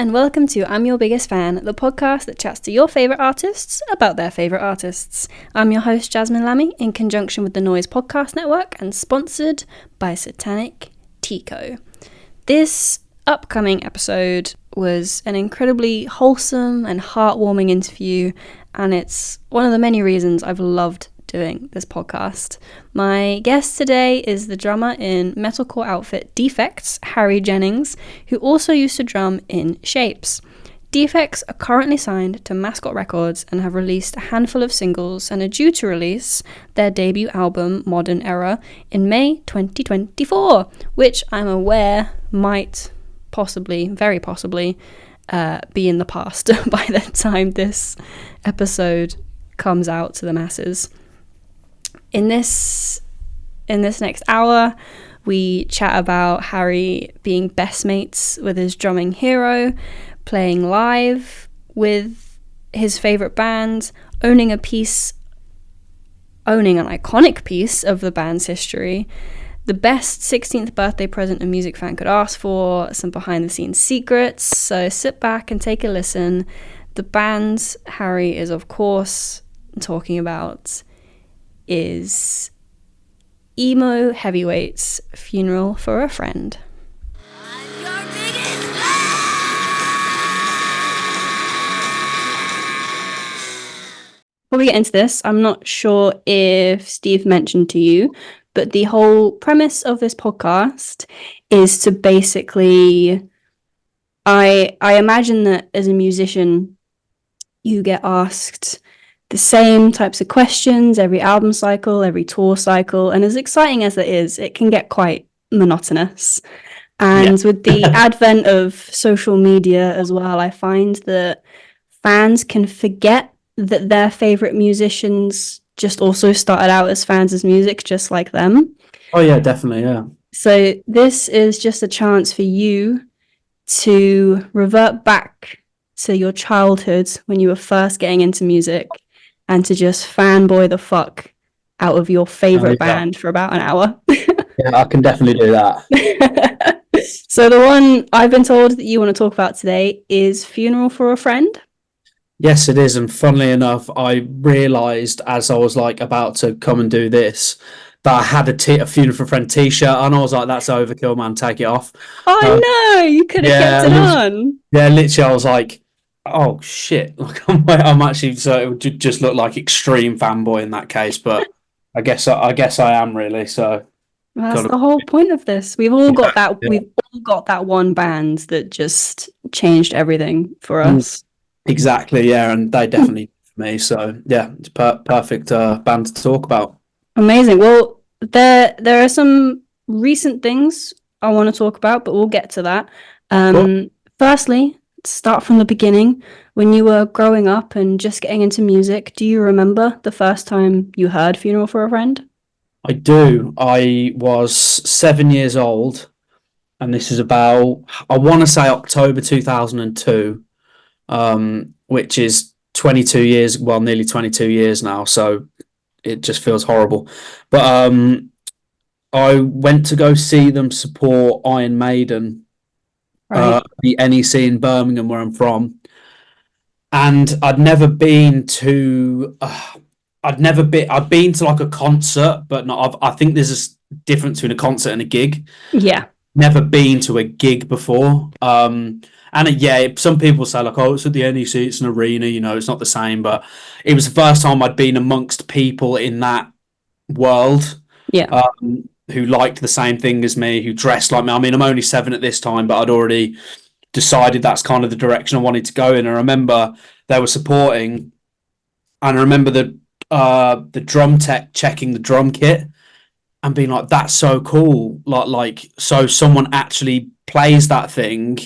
and welcome to I'm Your Biggest Fan, the podcast that chats to your favourite artists about their favourite artists. I'm your host, Jazmin L'Amy, in conjunction with the Noizze podcast network and sponsored by Satanic Tico. This upcoming episode was an incredibly wholesome and heartwarming interview, and it's one of the many reasons I've loved doing this podcast. My guest today is the drummer in metalcore outfit Defects, Harry Jennings, who also used to drum in Shapes. Defects are currently signed to Mascot Records and have released a handful of singles and are due to release their debut album, Modern Era, in May 2024, which I'm aware might possibly, very possibly, be in the past by the time this episode comes out to the masses. In this next hour, we chat about Harry being best mates with his drumming hero, playing live with his favourite band, owning an iconic piece of the band's history, the best 16th birthday present a music fan could ask for, some behind-the-scenes secrets. So sit back and take a listen. The band Harry is, of course, talking about is emo heavyweights' Funeral for a Friend. I'm your biggest fan! Before we get into this, I'm not sure if Steve mentioned to you, but the whole premise of this podcast is to basically, I imagine that as a musician, you get asked the same types of questions every album cycle, every tour cycle, and as exciting as it is, it can get quite monotonous. And with the advent of social media as well, I find that fans can forget that their favourite musicians just also started out as fans of music just like them. Oh yeah, definitely, yeah. So this is just a chance for you to revert back to your childhood when you were first getting into music and to just fanboy the fuck out of your favourite band for about an hour. Yeah, I can definitely do that. So the one I've been told that you want to talk about today is Funeral for a Friend. Yes, it is. And funnily enough, I realised as I was like about to come and do this that I had a Funeral for a Friend t-shirt, and I was like, that's overkill, man, take it off. Oh no, you could have kept it on. Yeah, literally I was like, oh shit, like I'm actually, so it would just look like extreme fanboy in that case, but I guess I am really. So well, that's the whole point of this. We've all got that one band that just changed everything for us. Exactly, yeah, and they definitely for me. So yeah, it's perfect band to talk about. Amazing. Well, there are some recent things I want to talk about, but we'll get to that. Cool. Firstly, start from the beginning. When you were growing up and just getting into music, do you remember the first time you heard Funeral for a Friend? I do. I was 7 years old, and this is about, I want to say October 2002, which is 22 years, well, nearly 22 years now, so it just feels horrible. But I went to go see them support Iron Maiden, right. The NEC in Birmingham, where I'm from, and I'd been to like a concert, but not. I think there's a difference between a concert and a gig. Yeah, never been to a gig before. And yeah, some people say like, oh, it's at the NEC, it's an arena, you know, it's not the same. But it was the first time I'd been amongst people in that world. Yeah. Who liked the same thing as me, who dressed like me. I mean, I'm only 7 at this time, but I'd already decided that's kind of the direction I wanted to go in. I remember they were supporting, and I remember the drum tech checking the drum kit and being like, that's so cool. Like so someone actually plays that thing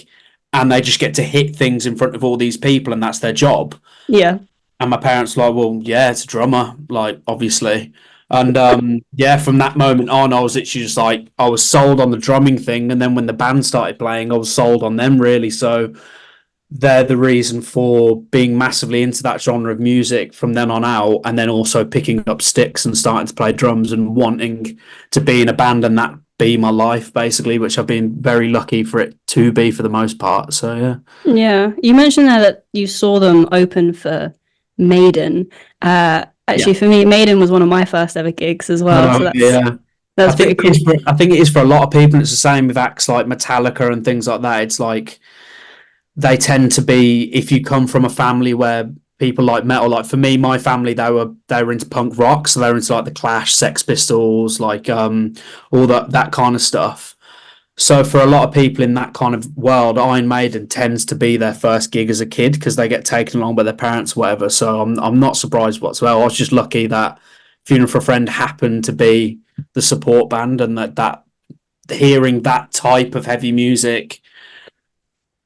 and they just get to hit things in front of all these people and that's their job. Yeah. And my parents were like, well, yeah, it's a drummer, like, obviously. And yeah, from that moment on, I was literally just like, I was sold on the drumming thing. And then when the band started playing, I was sold on them, really. So they're the reason for being massively into that genre of music from then on out, and then also picking up sticks and starting to play drums and wanting to be in a band and that be my life basically, which I've been very lucky for it to be for the most part. So yeah. Yeah, you mentioned there that you saw them open for Maiden. Actually, for me, Maiden was one of my first ever gigs as well. So Yeah. that's pretty cool. I think it is for a lot of people. It's the same with acts like Metallica and things like that. It's like they tend to be, if you come from a family where people like metal, like for me, my family, they were into punk rock, so they were into like the Clash, Sex Pistols, like all that kind of stuff. So for a lot of people in that kind of world, Iron Maiden tends to be their first gig as a kid because they get taken along by their parents, or whatever. So I'm not surprised whatsoever. I was just lucky that Funeral for a Friend happened to be the support band, and that hearing that type of heavy music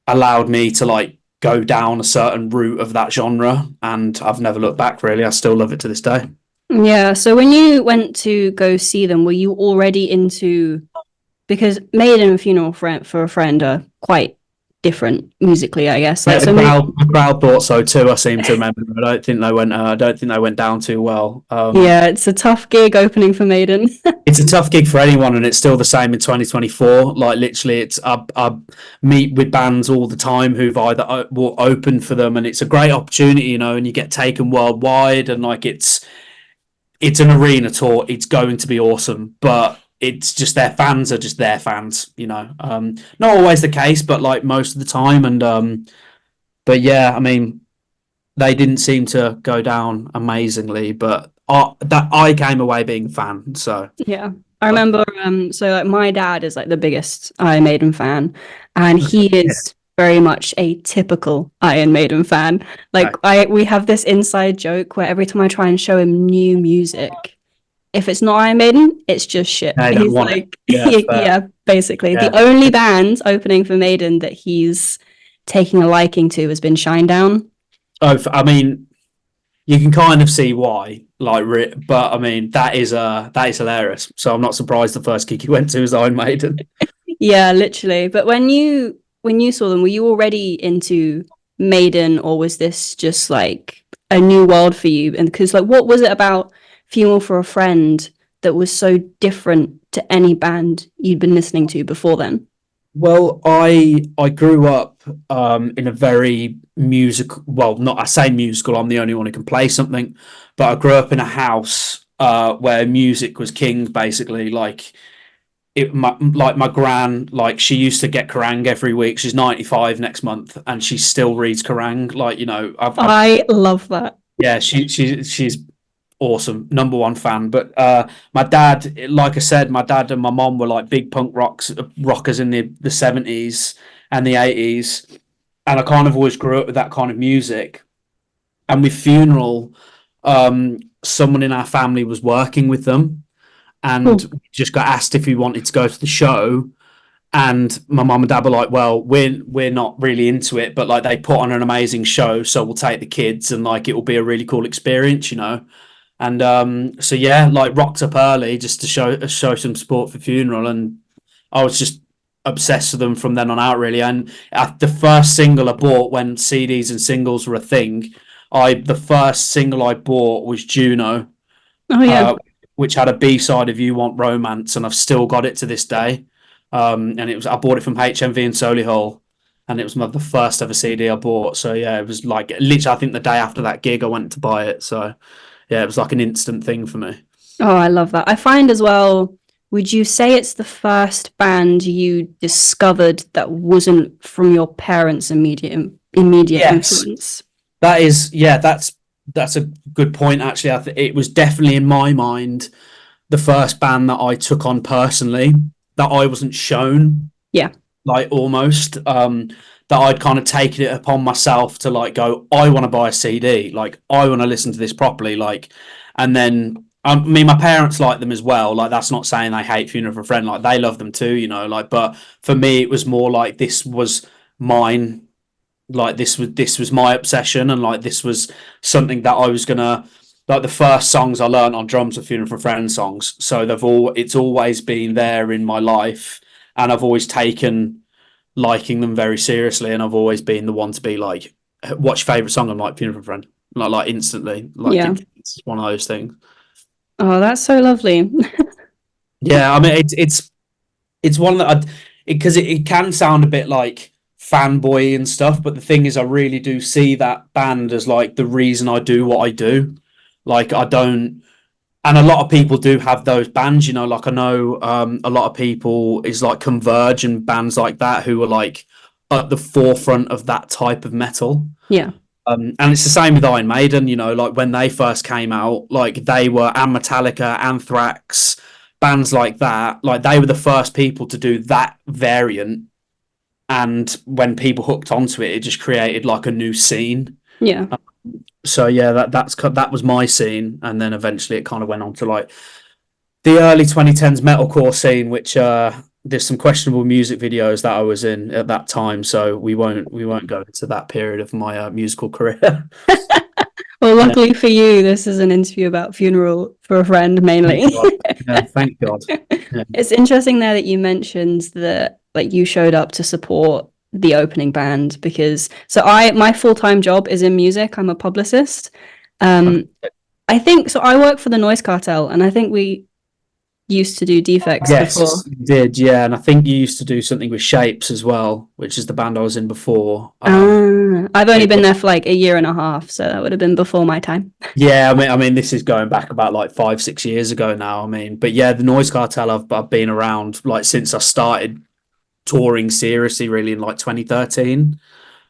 allowed me to like go down a certain route of that genre, and I've never looked back really. I still love it to this day. Yeah, so when you went to go see them, were you already into, because Maiden and Funeral for a Friend are quite different musically, I guess. Yeah, Like, so maybe, the crowd thought so too. I seem to remember. I don't think they went down too well. yeah, it's a tough gig opening for Maiden. It's a tough gig for anyone, and it's still the same in 2024. Like literally, it's I meet with bands all the time who've either will open for them, and it's a great opportunity, and you get taken worldwide, and like it's an arena tour. It's going to be awesome, but it's just their fans are just their fans. Not always the case, but like most of the time, and but yeah, I mean, they didn't seem to go down amazingly, but I came away being a fan. So Yeah. I remember, so like my dad is like the biggest Iron Maiden fan, and he is very much a typical Iron Maiden fan. Like we have this inside joke where every time I try and show him new music, if it's not Iron Maiden, it's just shit. they don't He's want like, it. Yeah, yeah, basically. Yeah. The only band opening for Maiden that he's taking a liking to has been Shinedown. Oh, I mean, you can kind of see why, like, but I mean, that is hilarious. So I'm not surprised the first gig you went to was Iron Maiden. Yeah, literally. But when you saw them, were you already into Maiden, or was this just like a new world for you? And because like, what was it about Funeral for a Friend that was so different to any band you'd been listening to before then? Well, I grew up in a very musical. Well, not I say musical. I'm the only one who can play something, but I grew up in a house where music was king. Basically, like my gran, like she used to get Kerrang every week. She's 95 next month, and she still reads Kerrang. Like I love that. yeah, she's awesome, number one fan. But my dad, like I said, my dad and my mom were like big punk rockers in the 70s and the 80s, and I kind of always grew up with that kind of music. And with Funeral, someone in our family was working with them, and Cool. we just got asked if we wanted to go to the show. And my mum and dad were like, "Well, we're not really into it, but like they put on an amazing show, so we'll take the kids, and like it will be a really cool experience." And so yeah, like rocked up early just to show some support for Funeral, and I was just obsessed with them from then on out, really. And the first single I bought when CDs and singles were a thing, the first single I bought was Juno, Oh yeah. which had a B side of You Want Romance, and I've still got it to this day. And I bought it from HMV in Solihull, and it was the first ever CD I bought. So yeah, it was like literally I think the day after that gig I went to buy it. So yeah, it was like an instant thing for me. Oh, I love that. I find as well, would you say it's the first band you discovered that wasn't from your parents' immediate Yes, influence? that is. Yeah, that's a good point. Actually, it was definitely in my mind the first band that I took on personally that I wasn't shown. Yeah. Like almost that I'd kind of taken it upon myself to like go, I want to buy a CD, like I want to listen to this properly, like, and then I mean my parents like them as well. Like that's not saying they hate Funeral for a Friend, like they love them too. Like, but for me it was more like this was mine, like this was my obsession, and like this was something that I was gonna like the first songs I learned on drums were Funeral for a Friend songs, so it's always been there in my life, and I've always taken liking them very seriously, and I've always been the one to be like, "What's your favorite song?" I'm like, "Funeral for a Friend," like instantly. Like Yeah. it's one of those things. Oh, that's so lovely. Yeah, I mean it's it's one that because it can sound a bit like fanboy and stuff, but the thing is, I really do see that band as like the reason I do what I do. Like I don't, and a lot of people do have those bands, you know. Like I know a lot of people is like Converge and bands like that who are like at the forefront of that type of metal. Yeah. And it's the same with Iron Maiden, you know, like when they first came out, like they were, and Metallica, Anthrax, bands like that, like they were the first people to do that variant. And when people hooked onto it, it just created like a new scene. Yeah. So yeah, that was my scene, and then eventually it kind of went on to like the early 2010s metalcore scene, which there's some questionable music videos that I was in at that time, so we won't go into that period of my musical career. Well, luckily for you, this is an interview about funeral for a friend mainly. Thank God. Yeah, thank God. Yeah. It's interesting there that you mentioned that like you showed up to support the opening band because my full-time job is in music. I'm a publicist. I think so. I work for the Noise Cartel, and I think we used to do Defects before. Yes, you did, yeah, and I think you used to do something with Shapes as well, which is the band I was in before. I've only been there for like a year and a half, so that would have been before my time. Yeah, I mean, this is going back about like 5-6 years ago now. I mean, but yeah, the Noise Cartel, I've been around like since I started touring seriously, really in like 2013.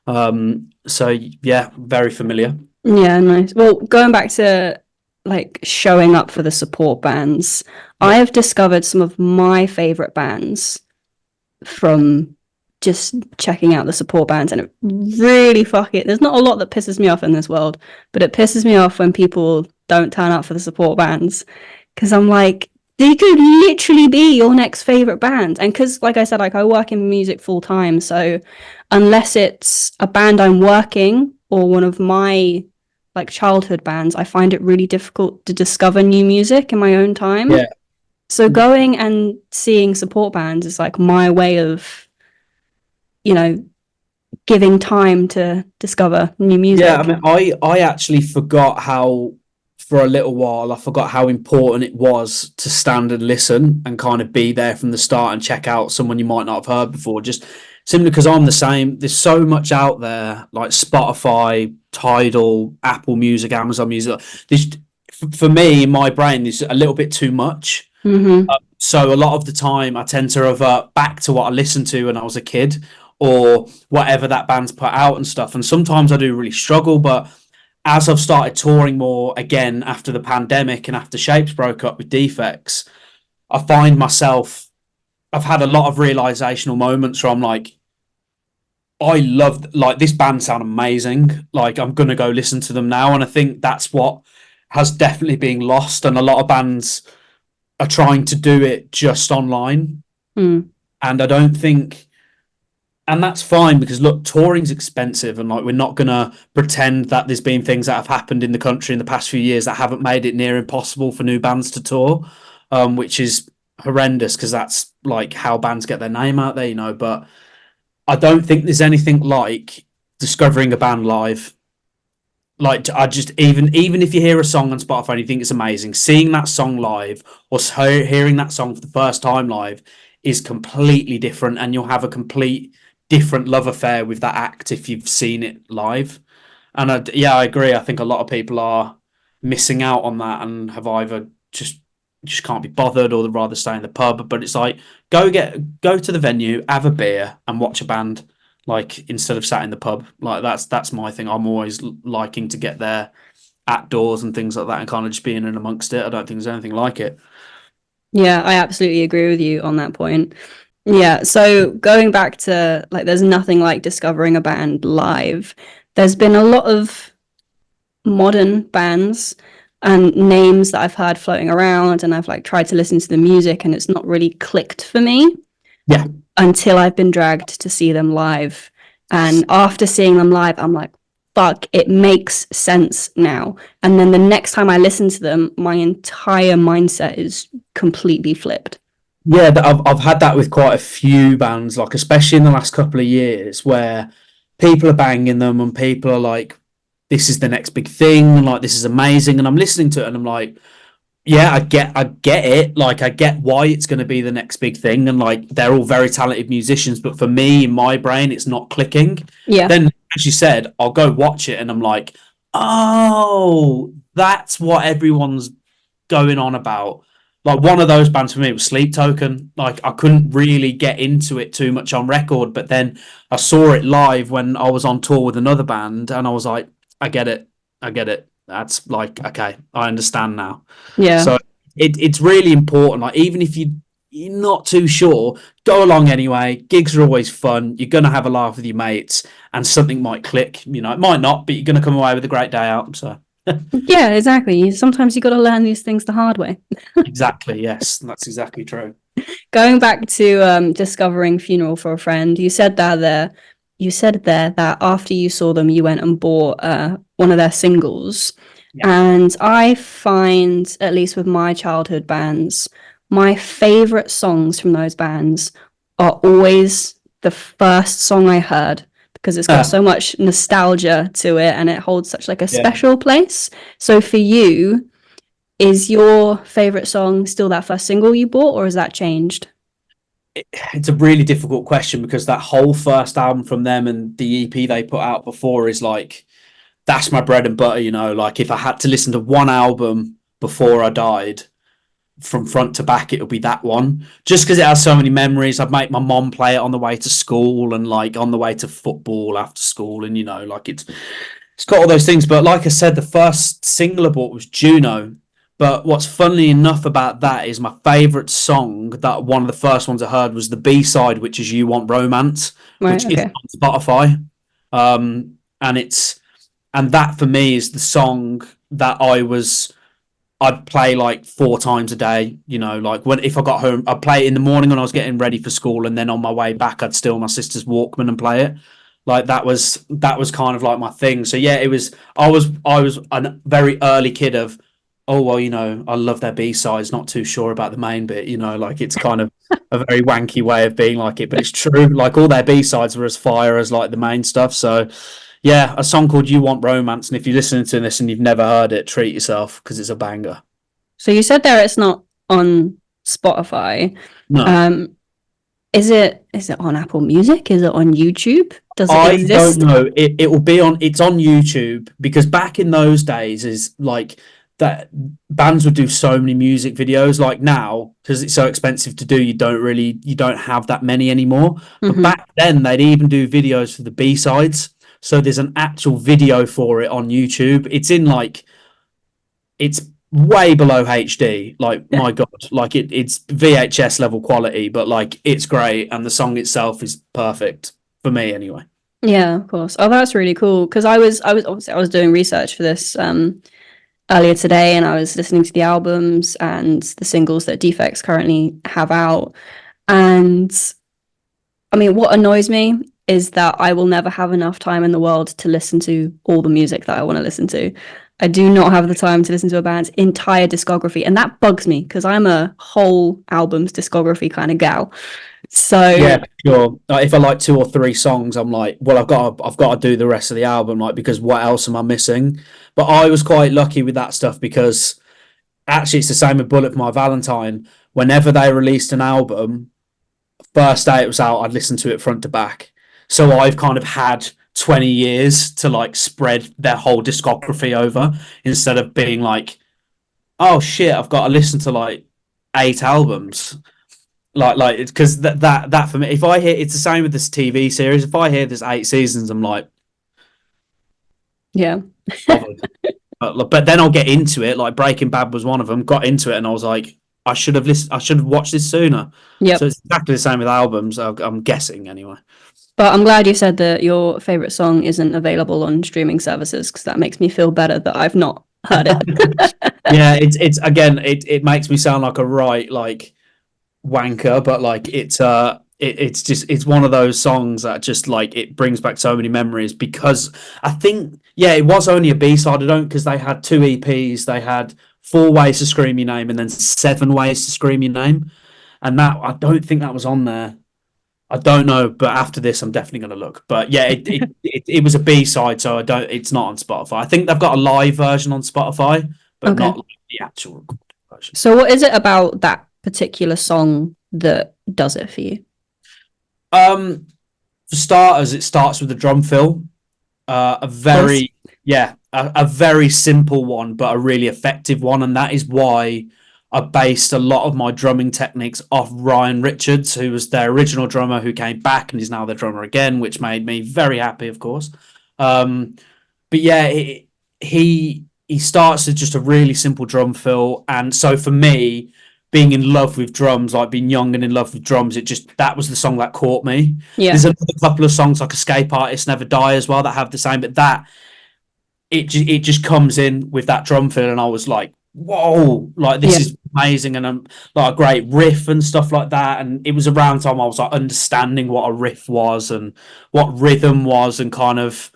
So yeah, very familiar. Yeah, nice. Well, going back to like showing up for the support bands, Yeah. I have discovered some of my favorite bands from just checking out the support bands, and it really there's not a lot that pisses me off in this world, but it pisses me off when people don't turn up for the support bands because I'm like, they could literally be your next favorite band. And because like I said, like I work in music full time, so unless it's a band I'm working or one of my like childhood bands, I find it really difficult to discover new music in my own time. Yeah. So going and seeing support bands is like my way of, you know, giving time to discover new music. Yeah, I mean, I actually forgot how, for a little while, I forgot how important it was to stand and listen and kind of be there from the start and check out someone you might not have heard before. Just simply because I'm the same. There's so much out there, like Spotify, Tidal, Apple Music, Amazon Music. This, for me, in my brain, there's a little bit too much. So a lot of the time, I tend to revert back to what I listened to when I was a kid, or whatever that band's put out and stuff. And sometimes I do really struggle, but as I've started touring more again after the pandemic and after Shapes broke up with Defects, I find myself, I've had a lot of realizational moments where I'm like, I love, like, this band sound amazing. Like, I'm going to go listen to them now. And I think that's what has definitely been lost. And a lot of bands are trying to do it just online. And I don't think, and that's fine because look, touring's expensive, and like we're not gonna pretend that there's been things that have happened in the country in the past few years that haven't made it near impossible for new bands to tour, which is horrendous because that's like how bands get their name out there, you know. But I don't think there's anything like discovering a band live. Like I just, even if you hear a song on Spotify and you think it's amazing, seeing that song live or hearing that song for the first time live is completely different, and you'll have a complete different love affair with that act if you've seen it live. And I agree. I think a lot of people are missing out on that and have either just can't be bothered, or they'd rather stay in the pub. But it's like go to the venue, have a beer, and watch a band. Like instead of sat in the pub. Like that's my thing. I'm always liking to get there at doors and things like that, and kind of just being in amongst it. I don't think there's anything like it. Yeah, I absolutely agree with you on that point. Yeah, so going back to like, there's nothing like discovering a band live. There's been a lot of modern bands and names that I've heard floating around, and I've like tried to listen to the music, and it's not really clicked for me. Yeah. Until I've been dragged to see them live. And after seeing them live, I'm like, fuck, it makes sense now. And then the next time I listen to them, my entire mindset is completely flipped. Yeah, I've had that with quite a few bands, like especially in the last couple of years, where people are banging them and people are like, "This is the next big thing," and like, "This is amazing," and I'm listening to it and I'm like, yeah, I get it. Like, I get why it's going to be the next big thing, and like they're all very talented musicians. But for me, in my brain, it's not clicking. Yeah. Then, as you said, I'll go watch it, and I'm like, oh, that's what everyone's going on about. Like, one of those bands for me was Sleep Token. Like, I couldn't really get into it too much on record, but then I saw it live when I was on tour with another band, and I was like, I get it, I get it. That's like, okay, I understand now. Yeah. So it's really important. Like, even if you're not too sure, go along anyway. Gigs are always fun. You're gonna have a laugh with your mates, and something might click. You know, it might not, but you're gonna come away with a great day out. So Yeah, exactly. Sometimes you got to learn these things the hard way. exactly, yes, that's exactly true. Going back to discovering Funeral for a Friend, you said there that after you saw them, you went and bought one of their singles. Yeah. And I find, at least with my childhood bands, my favorite songs from those bands are always the first song I heard because it's got so much nostalgia to it and it holds such like a Yeah. special place. So for you, is your favorite song still that first single you bought, or has that changed? It's a really difficult question because that whole first album from them and the EP they put out before is like, that's my bread and butter, you know. Like, if I had to listen to one album before I died from front to back, it would be that one. Just because it has so many memories. I'd make my mom play it on the way to school and like on the way to football after school, and you know, like it's got all those things. But like I said, the first single I bought was Juno. But what's funny enough about that is my favourite song, that one of the first ones I heard, was the B side, which is "You Want Romance," Right, which is okay. on Spotify. And that for me is the song that I'd play like 4 times a day. You know, like when if I got home, I'd play it in the morning when I was getting ready for school, and then on my way back, I'd steal my sister's Walkman and play it. Like, that was kind of like my thing. So yeah, it was. I was a very early kid of, oh well, you know, I love their B sides. Not too sure about the main bit. You know, like it's kind of a very wanky way of being like it, but it's true. Like, all their B sides were as fire as like the main stuff. So yeah, a song called "You Want Romance," and if you're listening to this and you've never heard it, treat yourself because it's a banger. So you said there it's not on Spotify. No, Um, is it on Apple Music? Is it on YouTube? Does it I don't exist? know. It will be on. It's on YouTube because back in those days, is like that bands would do so many music videos. Like now, because it's so expensive to do, you don't have that many anymore. But Hmm. back then, they'd even do videos for the B sides. So there's an actual video for it on YouTube. It's way below HD. Like, Yeah. my God, like it's VHS level quality, but like it's great, and the song itself is perfect for me anyway. Yeah, of course. Oh, that's really cool. Because I was doing research for this earlier today, and I was listening to the albums and the singles that Defects currently have out. And I mean, what annoys me is that I will never have enough time in the world to listen to all the music that I want to listen to. I do not have the time to listen to a band's entire discography, and that bugs me because I'm a whole album's discography kind of gal. Yeah, So, for sure. If I like 2 or 3 songs, I'm like, well, I've got to do the rest of the album, like, because what else am I missing? But I was quite lucky with that stuff because actually it's the same with Bullet for My Valentine. Whenever they released an album, first day it was out, I'd listen to it front to back. So I've kind of had 20 years to like spread their whole discography over, instead of being like, oh shit, I've got to listen to like 8 albums. Like it's because that for me, if I hear, it's the same with this TV series. If I hear there's 8 seasons, I'm like, yeah. bothered. But then I'll get into it. Like, Breaking Bad was one of them. Got into it, and I was like, I should have listened. I should have watched this sooner. So Yep. it's exactly the same with albums. I'm guessing anyway. But I'm glad you said that your favorite song isn't available on streaming services because that makes me feel better that I've not heard it. Yeah, it's again, it makes me sound like a right like wanker, but like it's just, it's one of those songs that just like it brings back so many memories, because I think, yeah, it was only a B-side. I don't, because they had 2 EPs. They had 4 Ways to Scream Your Name and then 7 Ways to Scream Your Name, and that, I don't think that was on there. I don't know, but after this, I'm definitely going to look. But yeah, it was a B-side, so I don't. It's not on Spotify. I think they've got a live version on Spotify, but Okay. not like the actual recorded So what is it about that particular song that does it for you? For starters, it starts with the drum fill. A very a very simple one, but a really effective one, and that is why I based a lot of my drumming techniques off Ryan Richards, who was their original drummer, who came back and is now their drummer again, which made me very happy, of course. But yeah, he starts with just a really simple drum fill, and so for me, being in love with drums, like being young and in love with drums, that was the song that caught me. Yeah. There's another couple of songs like Escape Artists Never Die as well that have the same, but that it just comes in with that drum fill, and I was like, whoa, like this is amazing, and like a great riff and stuff like that. And it was around time I was like understanding what a riff was and what rhythm was, and kind of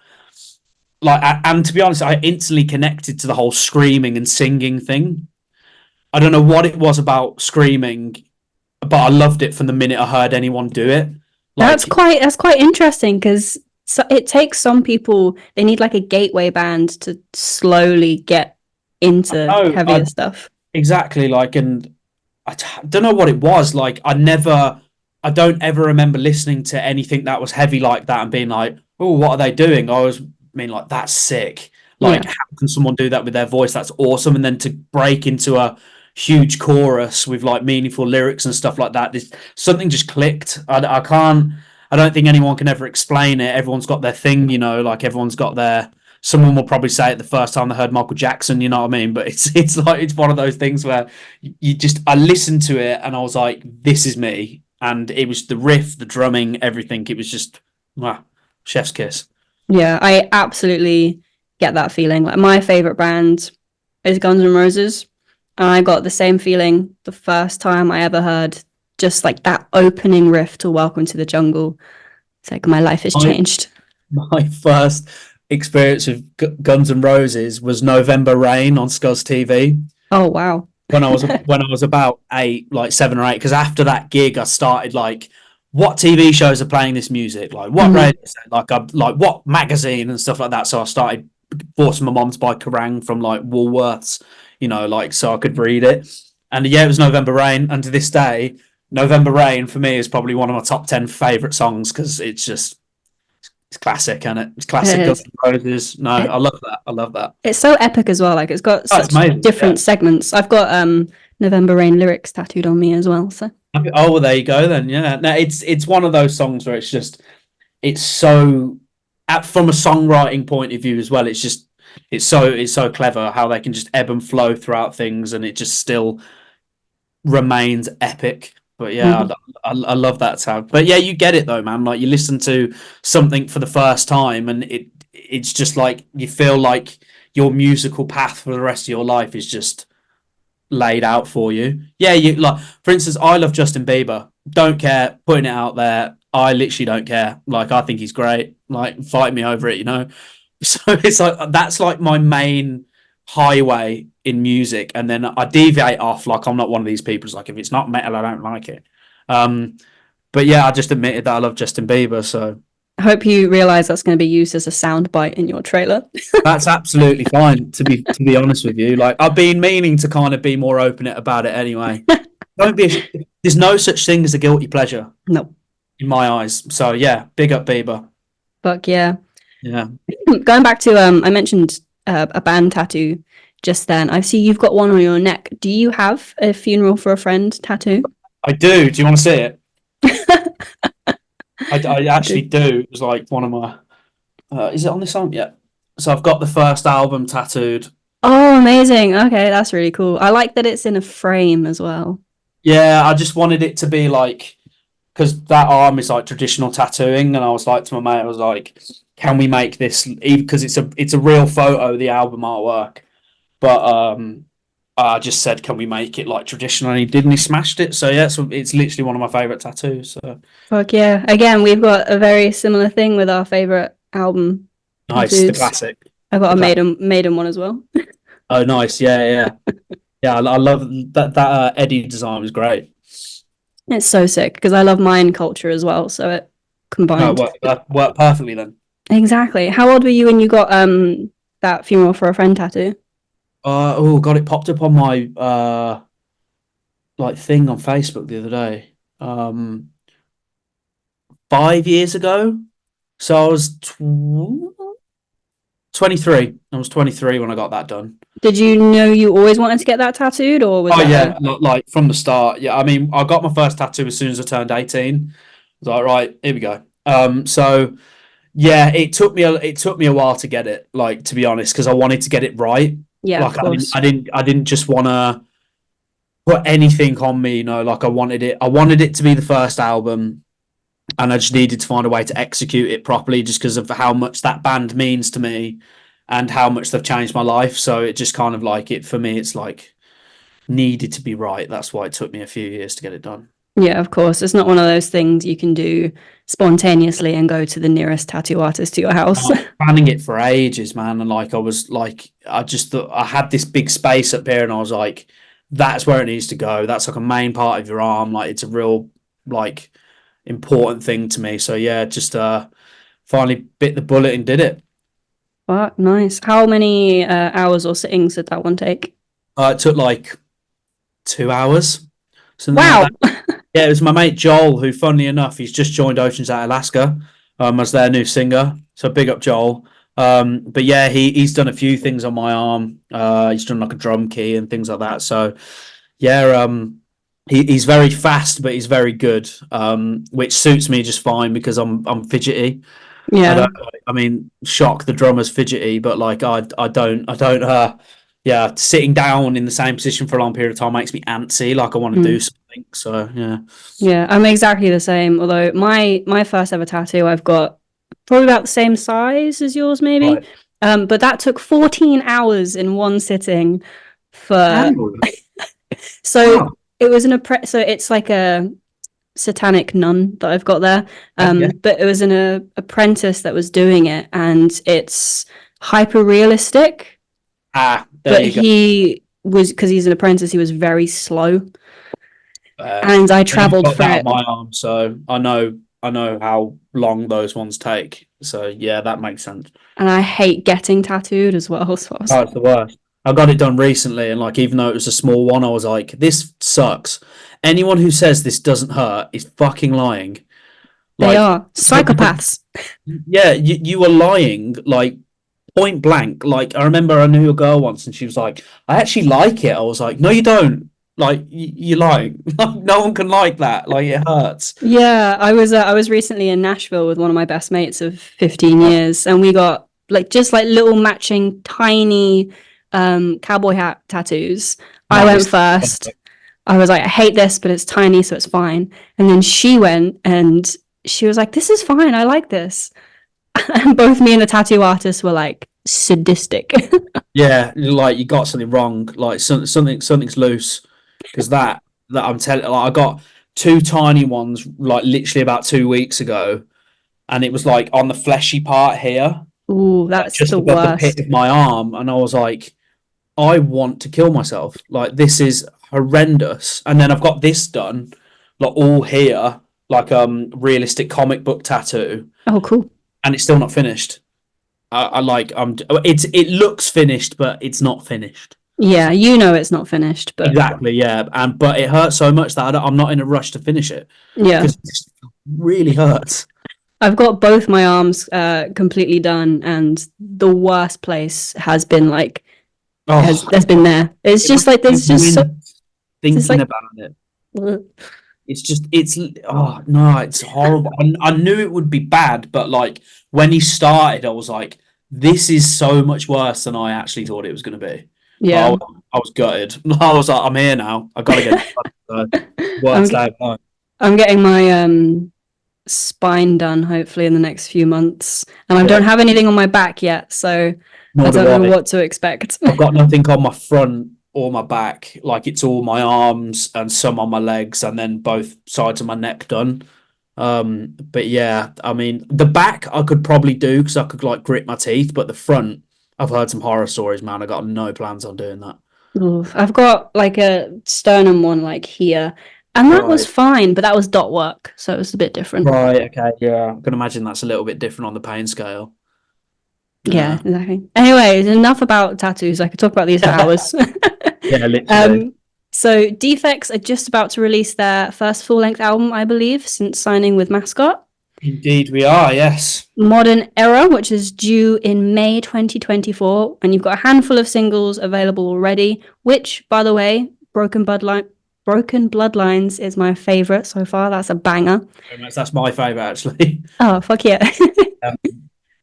like, and to be honest, I instantly connected to the whole screaming and singing thing. I don't know what it was about screaming, but I loved it from the minute I heard anyone do it. Like, that's quite interesting, because it takes some people, they need like a gateway band to slowly get into heavier stuff. Exactly, like, and I don't know what it was. Like, I don't ever remember listening to anything that was heavy like that and being like, oh, what are they doing? I always mean, like, that's sick. Like, how can someone do that with their voice? That's awesome. And then to break into a huge chorus with like meaningful lyrics and stuff like that, something just clicked. I don't think anyone can ever explain it. Everyone's got their thing, like everyone's got their, someone will probably say it the first time they heard Michael Jackson, you know what I mean? But it's like, it's one of those things where I listened to it and I was like, this is me. And it was the riff, the drumming, everything. It was just, chef's kiss. Yeah, I absolutely get that feeling. Like, my favorite band is Guns N' Roses. And I got the same feeling the first time I ever heard just like that opening riff to Welcome to the Jungle. It's like my life has changed. My first experience with Guns N' Roses was November Rain on Scuzz TV. Oh wow! When I was about 8, like 7 or 8, because after that gig I started like, what TV shows are playing this music? Like what radio? Like what magazine and stuff like that. So I started forcing my mom to buy Kerrang from like Woolworths, like so I could read it. And yeah, it was November Rain, and to this day, November Rain for me is probably one of my top 10 favorite songs, because it's classic, and it's classic Guns N' Roses. No, I love that. I love that. It's so epic as well. Like, it's got such different segments. I've got November Rain lyrics tattooed on me as well. So oh, well, there you go then. Yeah, no, it's one of those songs where it's so, from a songwriting point of view as well, it's so clever how they can just ebb and flow throughout things, and it just still remains epic. But yeah, I love that sound. But yeah, you get it though, man. Like, you listen to something for the first time, and it's just like you feel like your musical path for the rest of your life is just laid out for you. Yeah, you like, for instance, I love Justin Bieber. Don't care, putting it out there. I literally don't care. Like, I think he's great. Like, fight me over it, So it's like, that's like my main highway in music, and then I deviate off. Like, I'm not one of these people who's like, if it's not metal, I don't like it. But yeah, I just admitted that I love Justin Bieber, so I hope you realise that's going to be used as a soundbite in your trailer. That's absolutely fine, to be honest with you. Like, I've been meaning to kind of be more open about it anyway. There's no such thing as a guilty pleasure. No. In my eyes. So yeah, big up Bieber. Fuck yeah. Yeah. Going back to I mentioned a band tattoo just then. I see you've got one on your neck. Do you have a funeral for a friend tattoo? I do. Do you want to see it? I actually do. It was like one of my. Is it on this album? Yeah. So I've got the first album tattooed. Oh, amazing. Okay, that's really cool. I like that it's in a frame as well. Yeah, I just wanted it to be like, because that arm is like traditional tattooing, and I was like to my mate, I was like, can we make this, because it's a real photo, the album artwork, but I just said, can we make it like traditional, and he did, and he smashed it. So yeah, it's literally one of my favorite tattoos. So fuck yeah. Again, we've got a very similar thing with our favorite album. Nice, tattoos. the classic. I got a maiden one as well. Oh, nice. Yeah. Yeah, I love that Eddie design was great. It's so sick, because I love Mayan culture as well, so it combined. That worked perfectly then. Exactly. How old were you when you got that funeral for a friend tattoo? Oh god, it popped up on my like thing on Facebook the other day. 5 years ago. So I was 23. I was 23 when I got that done. Did you know you always wanted to get that tattooed, or was Oh that yeah, like from the start. Yeah, I mean, I got my first tattoo as soon as I turned 18. I was like, right, here we go. So yeah, it took me a while to get it, like to be honest, because I wanted to get it right. Yeah, of Like course. I didn't just want to put anything on me, you know, like I wanted it to be the first album, and I just needed to find a way to execute it properly just because of how much that band means to me and how much they've changed my life. So it just kind of like it for me, it's like needed to be right. That's why it took me a few years to get it done. Yeah, of course. It's not one of those things you can do spontaneously and go to the nearest tattoo artist to your I house. was planning it for ages, man, and like I was like, I just thought I had this big space up here, and I was like, that's where it needs to go. That's like a main part of your arm. Like it's a real like important thing to me. So yeah, just finally bit the bullet and did it. But nice. How many hours or sittings did that one take? It took like 2 hours, something like that. Wow. Yeah, it was my mate Joel, who, funnily enough, he's just joined Oceans Out Alaska, as their new singer. So big up Joel. But yeah, he's done a few things on my arm. He's done like a drum key and things like that. So yeah, he's very fast, but he's very good, which suits me just fine because I'm fidgety. I Yeah. don't. I mean, shock the drummer's fidgety, but like I don't. Yeah, sitting down in the same position for a long period of time makes me antsy. Like I want to do Mm. something. So yeah. Yeah, I'm exactly the same. Although my first ever tattoo, I've got probably about the same size as yours, maybe. Right. But that took 14 hours in one sitting for Oh, so wow. it was so it's like a satanic nun that I've got there. Yeah. But it was apprentice that was doing it, and it's hyper realistic. There But you go. he was, because he's an apprentice, he was very slow, Uh, and I I've travelled got for that on it. my arm, so I know how long those ones take. So yeah, that makes sense. And I hate getting tattooed as well. So I was Oh, like, it's the worst. I got it done recently, and like even though it was a small one, I was like, this sucks. Anyone who says this doesn't hurt is fucking lying. they Like, are psychopaths. yeah, you were lying, like point blank. Like I remember I knew a girl once, and she was like, "I actually like it." I was like, "No, you don't. Like you're lying. No one can like that. Like it hurts." Yeah, I was recently in Nashville with one of my best mates of 15 years, and we got like just like little matching tiny cowboy hat tattoos. I went Nice. first. I was like, I hate this, but it's tiny, so it's fine. And then she went and she was like, this is fine. I like this. And both me and the tattoo artist were like sadistic. Yeah, like you got something wrong. Like something's loose because that I'm telling. Like, I got two tiny ones like literally about 2 weeks ago, and it was like on the fleshy part here, Ooh, like that's just the above the pit worst. of my arm, and I was like, I want to kill myself. Like this is horrendous. And then I've got this done, like all here, like realistic comic book tattoo, Oh, cool. and it's still not finished. I like it looks finished, but it's not finished. Yeah, you know it's not finished, but Exactly, yeah, and but it hurts so much that I'm not in a rush to finish it yeah. because it just really hurts. I've got both my arms completely done, and the worst place has been like Oh, has been there. It's it just must like be there's just so when it's thinking like about it. It's just it's oh no, it's horrible. I knew it would be bad, but like when he started, I was like, this is so much worse than I actually thought it was going to be. yeah. Oh, I was gutted. I was like, I'm here now. I got to get it done. So, I'm worst ge- day of my life. I'm getting my spine done hopefully in the next few months, and I don't Yeah, have anything on my back yet, so I nor don't do know I. what to expect. I've got nothing on my front or my back. Like it's all my arms and some on my legs, and then both sides of my neck done. But yeah, I mean, the back I could probably do because I could like grit my teeth, but the front, I've heard some horror stories, man. I got no plans on doing that. Oof. I've got like a sternum one like here, and that was Right. fine, but that was dot work, so it was a bit different. Right. Okay. Yeah. I can imagine that's a little bit different on the pain scale. Yeah, Yeah. exactly. Anyways, enough about tattoos. I could talk about these for hours. Yeah. Literally. um, So Defects are just about to release their first full-length album, I believe, since signing with Mascot. Indeed, we are. Yes. Modern Era, which is due in May 2024, and you've got a handful of singles available already. Which, by the way, Broken Bloodlines is my favorite so far. That's a banger. Very much. That's my favorite, actually. Oh, fuck yeah.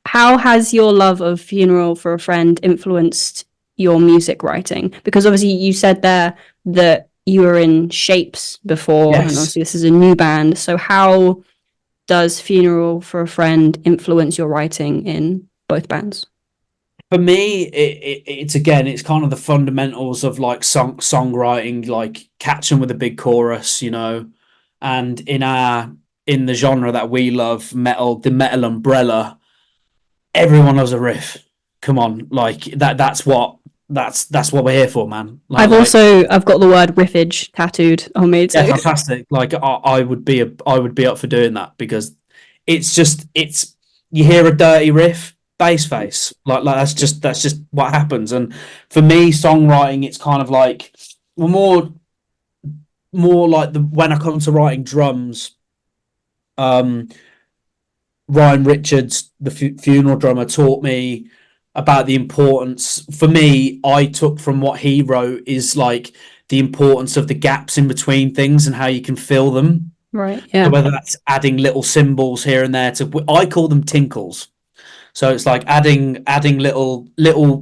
How has your love of Funeral for a Friend influenced your music writing? Because obviously you said there that you were in Shapes before, and Yes. obviously this is a new band. So how does Funeral for a Friend influence your writing in both bands? For me, it's kind of the fundamentals of like songwriting, like catching with a big chorus, and in the genre that we love, metal, the metal umbrella, everyone loves a riff. Come on, like that's what we're here for, man. I've got the word riffage tattooed on me too. Yeah, fantastic. Like I would be up for doing that, because it's you hear a dirty riff, bass face, like that's just what happens. And for me, songwriting, it's kind of like, well, more like when I come to writing drums, Ryan Richards, the funeral drummer, taught me about the importance. For me, I took from what he wrote is like the importance of the gaps in between things and how you can fill them. Right. Yeah. So whether that's adding little symbols here and there I call them tinkles. So it's like adding little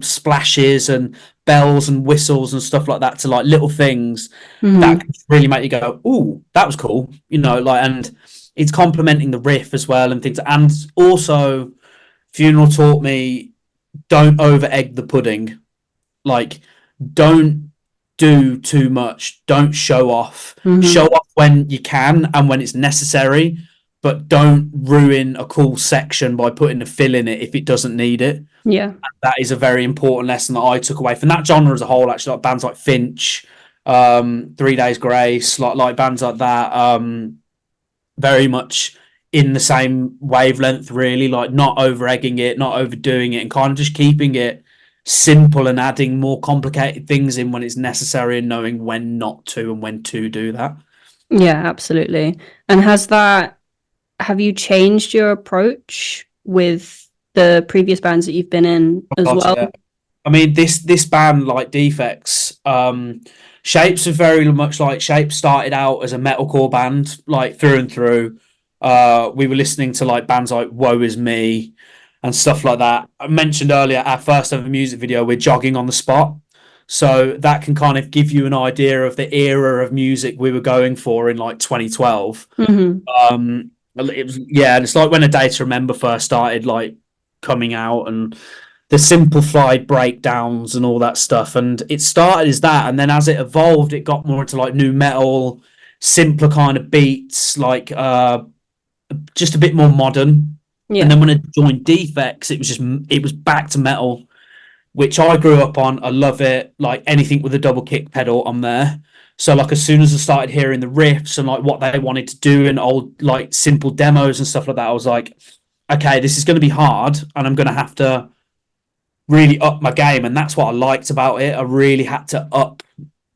splashes and bells and whistles and stuff like that to like little things that can really make you go, "Ooh, that was cool," and it's complementing the riff as well and things. And also, Funeral taught me, don't over egg the pudding. Like, don't do too much. Don't show off. Show off when you can and when it's necessary, but don't ruin a cool section by putting a fill in it if it doesn't need it. Yeah. And that is a very important lesson that I took away from that genre as a whole, actually, like bands like Finch, 3 Days Grace, like bands like that, very much in the same wavelength, really, like not over egging it, not overdoing it, and kind of just keeping it simple and adding more complicated things in when it's necessary, and knowing when not to and when to do that. Yeah, absolutely. And have you changed your approach with the previous bands that you've been in as well? Yeah. I mean, this band, like Defects, Shapes are very much like Shapes started out as a metalcore band, like through and through. We were listening to like bands like Woe Is Me and stuff like that. I mentioned earlier our first ever music video, we're jogging on the spot. So that can kind of give you an idea of the era of music we were going for in like 2012. It was, yeah, and it's like when A Day to Remember first started like coming out, and the simplified breakdowns and all that stuff. And it started as that, and then as it evolved, it got more into like new metal, simpler kind of beats, like just a bit more modern. Yeah. And then when I joined Defects, it was back to metal, which I grew up on. I love it. Like anything with a double kick pedal, I'm there. So like as soon as I started hearing the riffs and like what they wanted to do in old like simple demos and stuff like that, I was like, okay, this is going to be hard, and I'm going to have to really up my game. And that's what I liked about it. I really had to up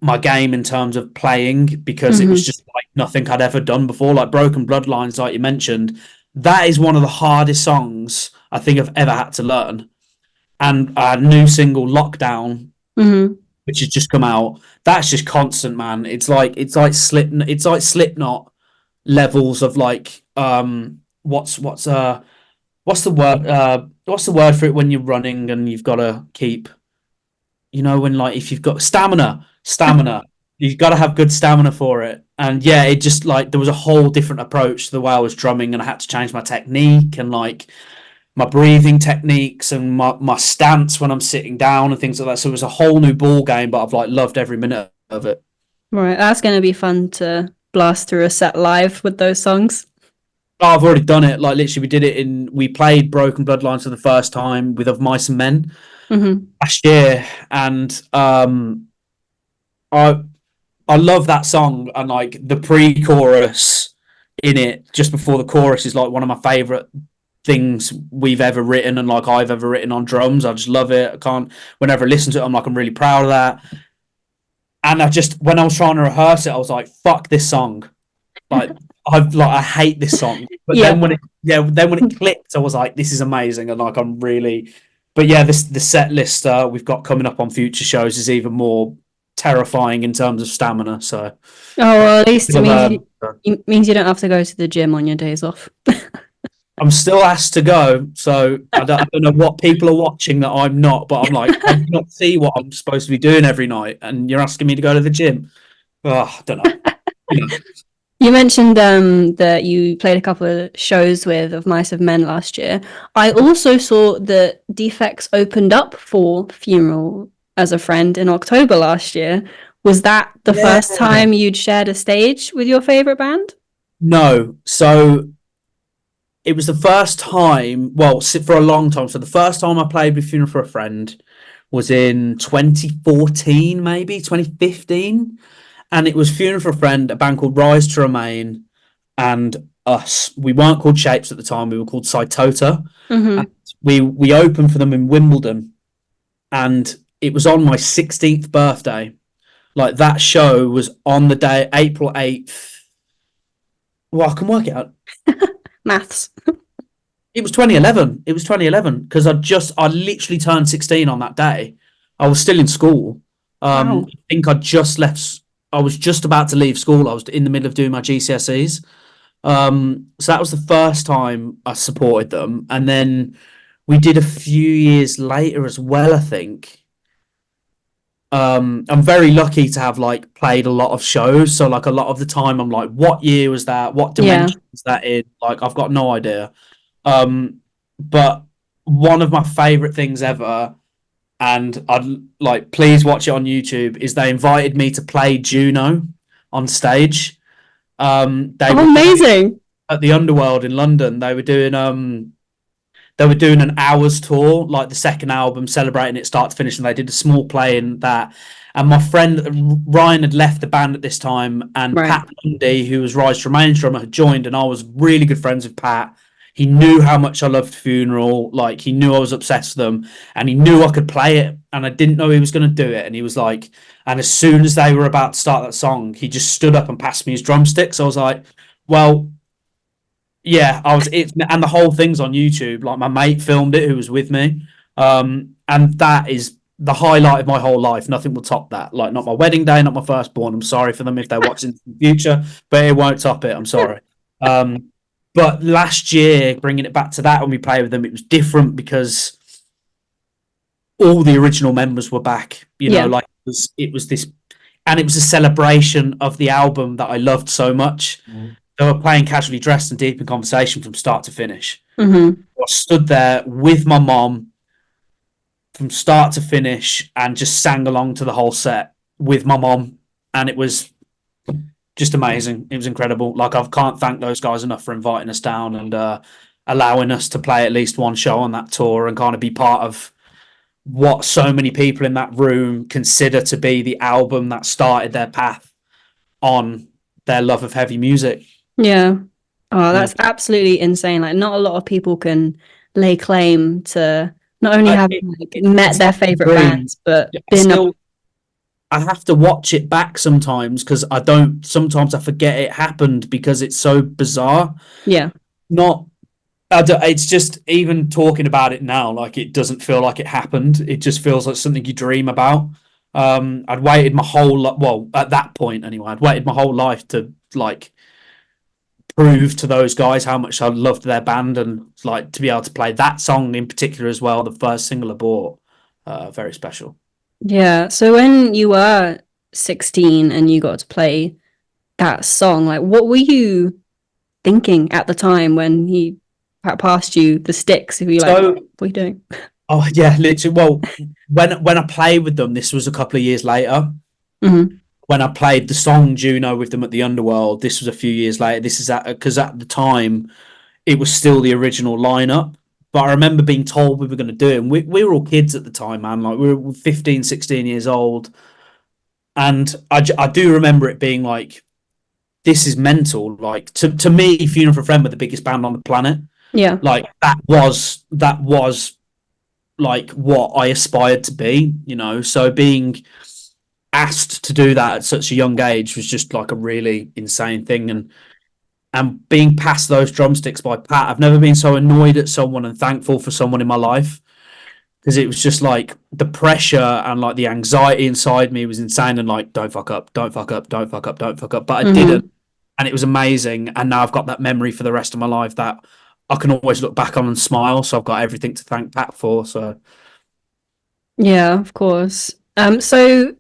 my game in terms of playing, because it was just like nothing I'd ever done before. Like Broken Bloodlines, like you mentioned, that is one of the hardest songs I think I've ever had to learn. And our new single Lockdown, which has just come out, that's just constant, man. It's like Slipknot levels of like what's the word for it when you're running and you've got to keep, when like if you've got stamina, you've got to have good stamina for it. And yeah, it just like there was a whole different approach to the way I was drumming, and I had to change my technique and like my breathing techniques and my stance when I'm sitting down and things like that. So it was a whole new ball game, but I've like loved every minute of it. Right, that's going to be fun to blast through a set live with those songs. Oh, I've already done it. Like literally, we played Broken Bloodlines for the first time with Of Mice and Men last year, and I love that song, and like the pre-chorus in it just before the chorus is like one of my favorite things we've ever written, and like I've ever written on drums. I just love it. Whenever I listen to it, I'm really proud of that. And I just, when I was trying to rehearse it, I was like, "Fuck this song!" Like I hate this song. But Yeah. then when it clicked, I was like, "This is amazing!" And like I'm really, but yeah, the set list we've got coming up on future shows is even more terrifying in terms of stamina. So well, at least it still, means you don't have to go to the gym on your days off. I'm still asked to go, so I don't know what people are watching that I'm not, but I'm like, I do not see what I'm supposed to be doing every night, and you're asking me to go to the gym. Oh, I don't know. You know. You mentioned that you played a couple of shows with Of Mice of Men last year. I also saw that Defects opened up for Funeral as a Friend in October last year. Was that the first time you'd shared a stage with your favorite band? No, so it was the first time, well, for a long time. So the first time I played with Funeral for a Friend was in 2014, maybe 2015. And it was Funeral for a Friend, a band called Rise to Remain, and us. We weren't called Shapes at the time, we were called Saitota. Mm-hmm. And we opened for them in Wimbledon, and it was on my 16th birthday. Like that show was on the day, April 8th. Well, I can work it out. Maths. It was 2011. It was 2011 because I literally turned 16 on that day. I was still in school. Wow. I think I just left. I was just about to leave school. I was in the middle of doing my GCSEs. So that was the first time I supported them, and then we did a few years later as well. I think. I'm very lucky to have like played a lot of shows. So like a lot of the time, I'm like, what year was that? What dimension was that in? Like I've got no idea. But one of my favorite things ever, and I'd like please watch it on YouTube, is they invited me to play Juno on stage. They were amazing. at the Underworld in London. They were doing an hours tour, like the second album, celebrating it start to finish, and they did a small play in that. And my friend Ryan had left the band at this time, and Right. Pat Lundy, who was Rise to Remain drummer, had joined, and I was really good friends with Pat. He knew how much I loved Funeral, like he knew I was obsessed with them, and he knew I could play it, and I didn't know he was going to do it. And he was like, and as soon as they were about to start that song, he just stood up and passed me his drumsticks. I was like, well, yeah, and the whole thing's on YouTube. Like my mate filmed it, who was with me, and that is the highlight of my whole life. Nothing will top that. Like not my wedding day, not my firstborn. I'm sorry for them if they're watching in the future, but it won't top it. I'm sorry. But last year, bringing it back to that when we played with them, it was different because all the original members were back. You know, like it was this, and it was a celebration of the album that I loved so much. They were playing Casually Dressed and Deep in Conversation from start to finish. Mm-hmm. I stood there with my mom from start to finish and just sang along to the whole set with my mom, and it was just amazing. It was incredible. Like I can't thank those guys enough for inviting us down and allowing us to play at least one show on that tour and kind of be part of what so many people in that room consider to be the album that started their path on their love of heavy music. Yeah. Oh, that's absolutely insane. Like, not a lot of people can lay claim to not only having met their favorite bands, but I have to watch it back sometimes because sometimes I forget it happened because it's so bizarre. Yeah. It's just even talking about it now, like it doesn't feel like it happened. It just feels like something you dream about. I'd waited my whole at that point anyway, I'd waited my whole life to like prove to those guys how much I loved their band and like to be able to play that song in particular as well, the first single I bought. Very special. Yeah. So when you were 16 and you got to play that song, like what were you thinking at the time when he passed you the sticks? If you like, what are you doing? Oh yeah, literally. Well, when I played with them, this was a couple of years later. Mm-hmm. When I played the song Juno with them at the Underworld, this was a few years later. This is because at the time it was still the original lineup. But I remember being told we were going to do it. And we were all kids at the time, man. Like we were 15, 16 years old. And I do remember it being like, this is mental. Like to me, Funeral for a Friend were the biggest band on the planet. Yeah. Like that was like what I aspired to be, you know. So being asked to do that at such a young age was just like a really insane thing. And being passed those drumsticks by Pat, I've never been so annoyed at someone and thankful for someone in my life, because it was just like the pressure and like the anxiety inside me was insane, and like, don't fuck up, don't fuck up, don't fuck up, don't fuck up. But I Mm-hmm. didn't, and it was amazing. And now I've got that memory for the rest of my life that I can always look back on and smile. So I've got everything to thank Pat for. So Yeah, of course. So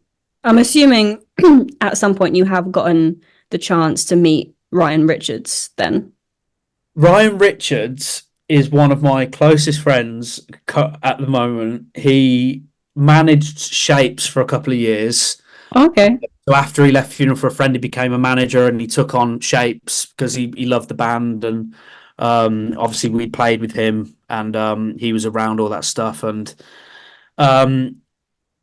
I'm assuming at some point you have gotten the chance to meet Ryan Richards then. Ryan Richards is one of my closest friends at the moment. He managed Shapes for a couple of years. Okay. So after he left Funeral for a Friend, he became a manager and he took on Shapes because he loved the band. And obviously we played with him, and he was around all that stuff. And um,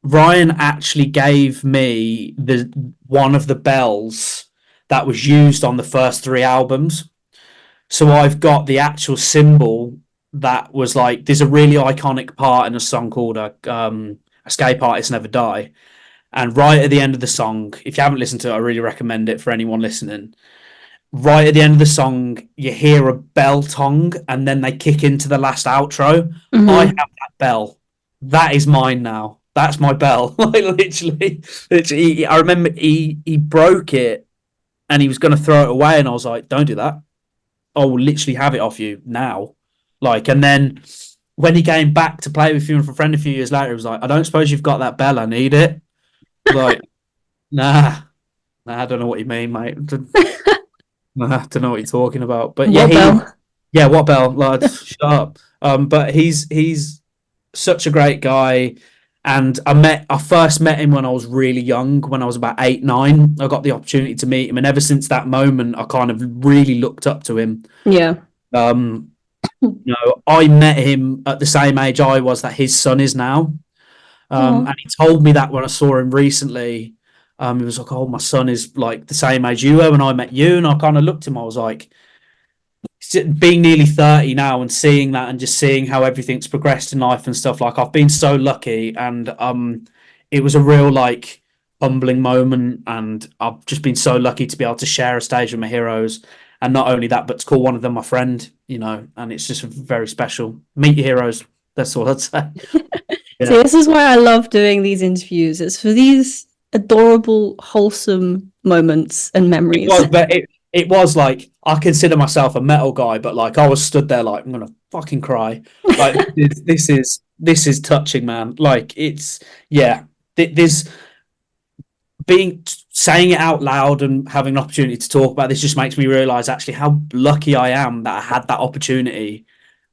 Ryan actually gave me the one of the bells that was used on the first three albums. So I've got the actual symbol that was like, there's a really iconic part in a song called Escape Artists Never Die. And right at the end of the song, if you haven't listened to it, I really recommend it for anyone listening. Right at the end of the song, you hear a bell tong and then they kick into the last outro. I have Mm-hmm. that bell. That is mine now. That's my bell. Like literally, I remember he broke it and he was going to throw it away, and I was like, "Don't do that. I will literally have it off you now." Like, and then when he came back to play with Funeral for a Friend a few years later, he was like, "I don't suppose you've got that bell. I need it." Like, nah, I don't know what you mean, mate. I don't know what you're talking about. But yeah, What bell? yeah, what bell, lad? Shut up. But he's such a great guy. And I first met him when I was really young, when I was about 8, 9. I got the opportunity to meet him, and ever since that moment, I kind of really looked up to him. Yeah. Um, I met him at the same age I was that his son is now. Oh. And he told me that when I saw him recently. He was like, "Oh, my son is like the same age you were when I met you." And I kind of looked at him. I was like, being nearly 30 now and seeing that and just seeing how everything's progressed in life and stuff. Like, I've been so lucky, and it was a real like humbling moment, and I've just been so lucky to be able to share a stage with my heroes. And not only that, but to call one of them my friend, and it's just very special. Meet your heroes. That's all I'd say. See, Yeah. this is why I love doing these interviews. It's for these adorable, wholesome moments and memories. It was like, I consider myself a metal guy, but like I was stood there like, I'm gonna fucking cry. Like this is touching, man. Like, it's, yeah. There's being saying it out loud and having an opportunity to talk about this just makes me realize actually how lucky I am that I had that opportunity,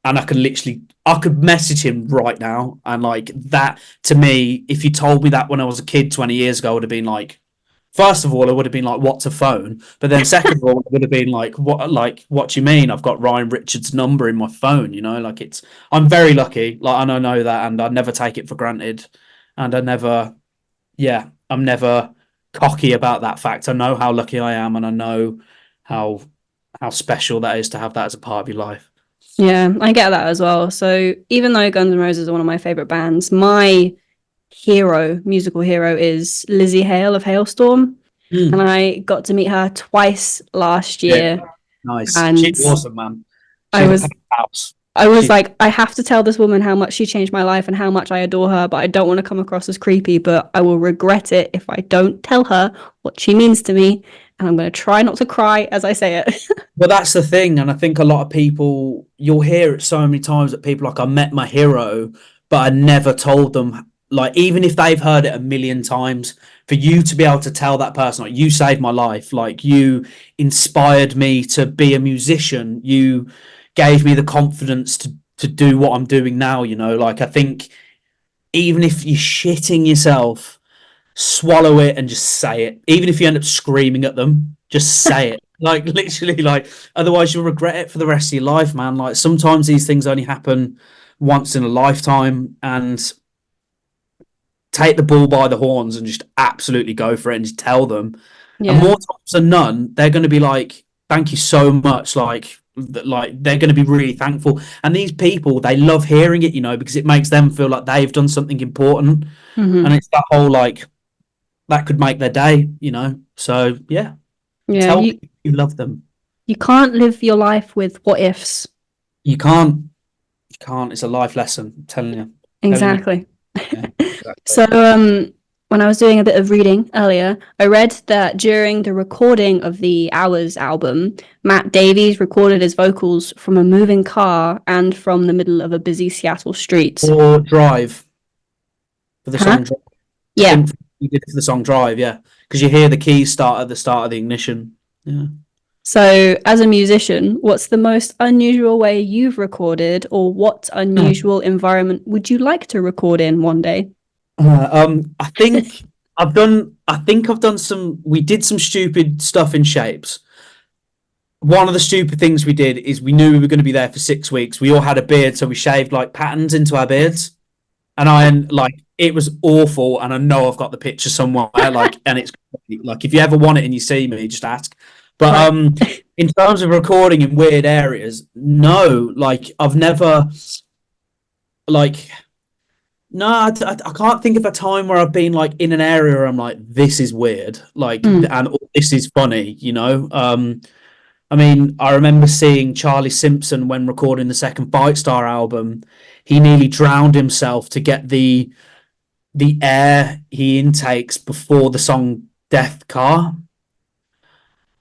and I could message him right now, and like that, to me, if you told me that when I was a kid 20 years ago, I would have been like, first of all, it would have been like, what's a phone? But then second of all, it would have been like, what do you mean? I've got Ryan Richards' number in my phone, like I'm very lucky. Like, and I know that, and I never take it for granted. And I'm never cocky about that fact. I know how lucky I am, and I know how special that is to have that as a part of your life. Yeah, I get that as well. So even though Guns N' Roses are one of my favorite bands, my musical hero, is Lizzie Hale of Hailstorm. And I got to meet her twice last Yeah, year. nice. And She's awesome, man. I She's a was powerhouse. I was like, I have to tell this woman how much she changed my life and how much I adore her, but I don't want to come across as creepy, but I will regret it if I don't tell her what she means to me. And I'm going to try not to cry as I say it. But that's the thing, and I think a lot of people, you'll hear it so many times that people are like, I met my hero, but I never told them. Like, even if they've heard it a million times, for you to be able to tell that person, like, you saved my life, like, you inspired me to be a musician, you gave me the confidence to do what I'm doing now. Like, I think even if you're shitting yourself, swallow it and just say it. Even if you end up screaming at them, just say it. Like, literally, like, otherwise you'll regret it for the rest of your life, man. Like, sometimes these things only happen once in a lifetime, and take the bull by the horns and just absolutely go for it and just tell them. And Yeah. more times than none, they're going to be like, thank you so much. Like they're going to be really thankful. And these people, they love hearing it, because it makes them feel like they've done something important. Mm-hmm. And it's that whole like, that could make their day, you know. So yeah, Yeah, tell people you love them. you can't live your life with what ifs. You can't. You can't. It's a life lesson. I'm telling you. Telling you. Exactly. Yeah. Exactly. So, when I was doing a bit of reading earlier, I read that during the recording of the Hours album, Matt Davies recorded his vocals from a moving car and from the middle of a busy Seattle street. Or Drive for the Huh? song. I Yeah. think you did it for the song Drive, yeah, because you hear the keys start at the start of the ignition. Yeah. So, as a musician, what's the most unusual way you've recorded, or what unusual environment would you like to record in one day? I think I've done. I think I've done some. We did some stupid stuff in Shapes. One of the stupid things we did is we knew we were going to be there for 6 weeks. We all had a beard, so we shaved like patterns into our beards, and I like it was awful. And I know I've got the picture somewhere. Like, and it's like if you ever want it and you see me, just ask. But Right. in terms of recording in weird areas, no. Like I've never like no, I can't think of a time where I've been like in an area where I'm like, this is weird, like, Mm. and this is funny, you know. I mean, I remember seeing Charlie Simpson when recording the second Fight Star album. He nearly drowned himself to get the air he intakes before the song Death Car.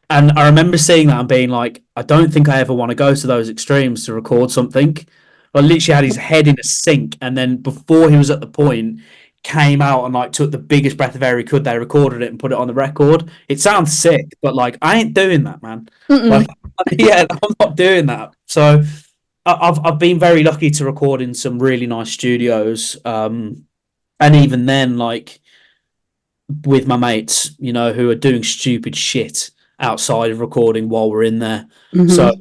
And I remember seeing that and being like, I don't think I ever want to go to those extremes to record something. I literally had his head in a sink, and then before he was at the point, came out and like took the biggest breath of air he could. They recorded it and put it on the record. It sounds sick, but like I ain't doing that, man. Like, Mm-mm. yeah, I'm not doing that. So I've been very lucky to record in some really nice studios, and even then, like with my mates, you know, who are doing stupid shit outside of recording while we're in there. So, Mm-hmm.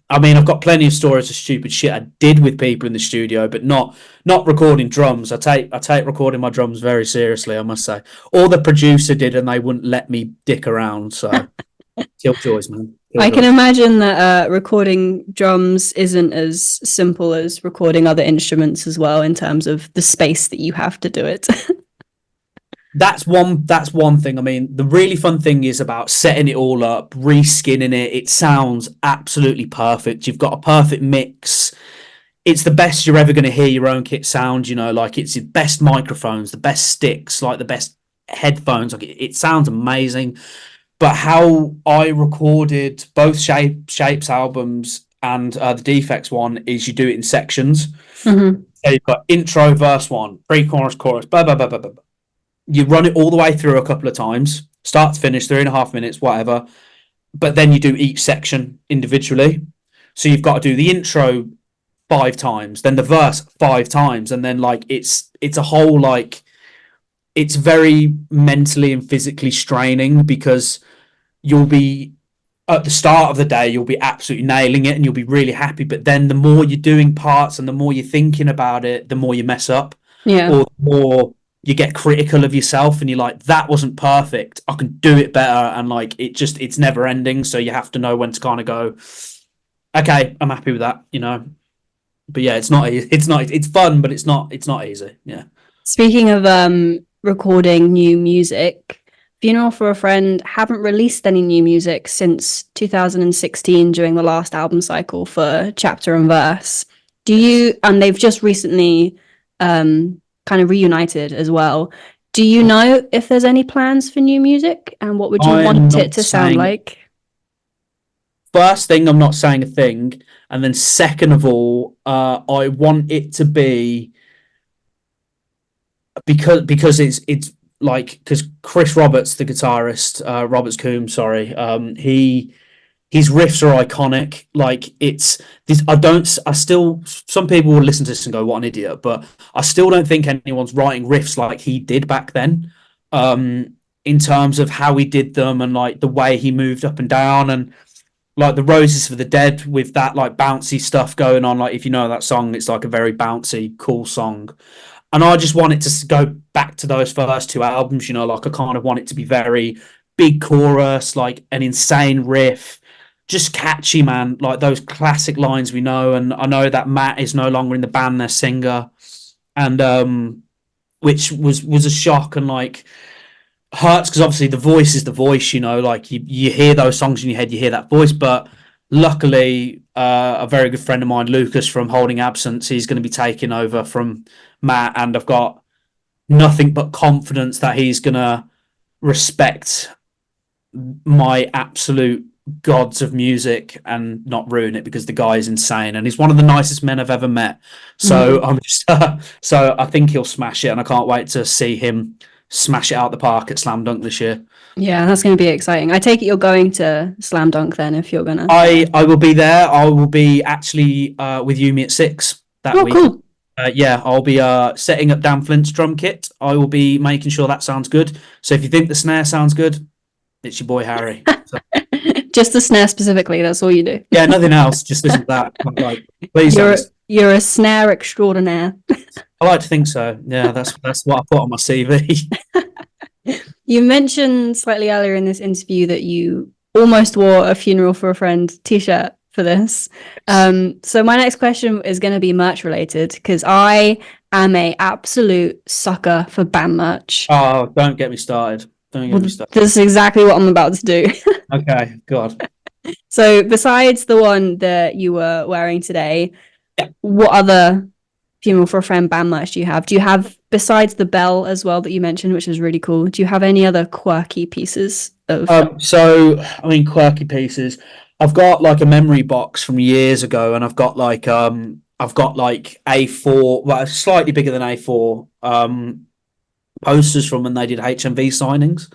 I mean, I've got plenty of stories of stupid shit I did with people in the studio, but not recording drums. I take recording my drums very seriously, I must say. Or the producer did, and they wouldn't let me dick around. So, killjoys, man, I can killjoys. imagine that recording drums isn't as simple as recording other instruments as well, in terms of the space that you have to do it. That's one thing. I mean, the really fun thing is about setting it all up, reskinning it. It sounds absolutely perfect. You've got a perfect mix. It's the best you're ever going to hear your own kit sound. You know, like it's the best microphones, the best sticks, like the best headphones. Like it sounds amazing. But how I recorded both Shapes albums and the Defects one is you do it in sections. Mm-hmm. So you've got intro, verse one, pre-chorus, chorus, blah blah blah blah blah. You run it all the way through a couple of times, start to finish, 3.5 minutes, whatever. But then you do each section individually. So you've got to do the intro 5 times, then the verse 5 times, and then like it's a whole like it's very mentally and physically straining because you'll be at the start of the day you'll be absolutely nailing it and you'll be really happy, but then the more you're doing parts and the more you're thinking about it, the more you mess up, Yeah. or the more you get critical of yourself and you're like, that wasn't perfect, I can do it better, and like it's never ending, so you have to know when to kind of go, okay, I'm happy with that, you know. But yeah, it's fun, but it's not easy. Yeah. Speaking of recording new music, Funeral for a Friend haven't released any new music since 2016 during the last album cycle for Chapter and Verse. And they've just recently kind of reunited as well. Do you know if there's any plans for new music, and what would you I'm want not it to sound saying like? First thing, I'm not saying a thing, and then second of all, I want it to be because it's like because Chris Roberts, the guitarist, Roberts Coombs, sorry, he his riffs are iconic. Like it's this. I still some people will listen to this and go, "What an idiot!" But I still don't think anyone's writing riffs like he did back then. In terms of how he did them and like the way he moved up and down and like the Roses for the Dead with that like bouncy stuff going on. Like if you know that song, it's like a very bouncy, cool song. And I just want it to go back to those first two albums. You know, like I kind of want it to be very big chorus, like an insane riff, just catchy, man. Like those classic lines we know. And I know that Matt is no longer in the band, their singer, and which was a shock. And like hurts because obviously the voice is the voice, like you hear those songs in your head, you hear that voice. But luckily, a very good friend of mine, Lucas from Holding Absence, he's going to be taking over from Matt, and I've got nothing but confidence that he's going to respect my absolute gods of music and not ruin it, because the guy is insane and he's one of the nicest men I've ever met. So I'm just so I think he'll smash it, and I can't wait to see him smash it out the park at Slam Dunk this year. Yeah, that's going to be exciting. I take it you're going to Slam Dunk then, if you're gonna. I will be there. I will be actually with Yumi at 6 that week. Cool. Yeah, I'll be setting up Dan Flint's drum kit. I will be making sure that sounds good. So if you think the snare sounds good, it's your boy Harry. So, just the snare specifically, that's all you do. yeah, nothing else. Just listen to that. Like, please. You're a snare extraordinaire. I like to think so. Yeah, that's what I put on my CV. You mentioned slightly earlier in this interview that you almost wore a Funeral for a Friend t-shirt for this. So my next question is going to be merch related, because I am a absolute sucker for band merch. Oh, don't get me started. Don't get me started. This is exactly what I'm about to do. Okay, God. So besides the one that you were wearing today, what other Funeral for a Friend band merch do you have? Do you have, besides the bell as well that you mentioned, which is really cool, do you have any other quirky pieces of... quirky pieces. I've got like a memory box from years ago, and I've got like A4, well, slightly bigger than A4 posters from when they did HMV signings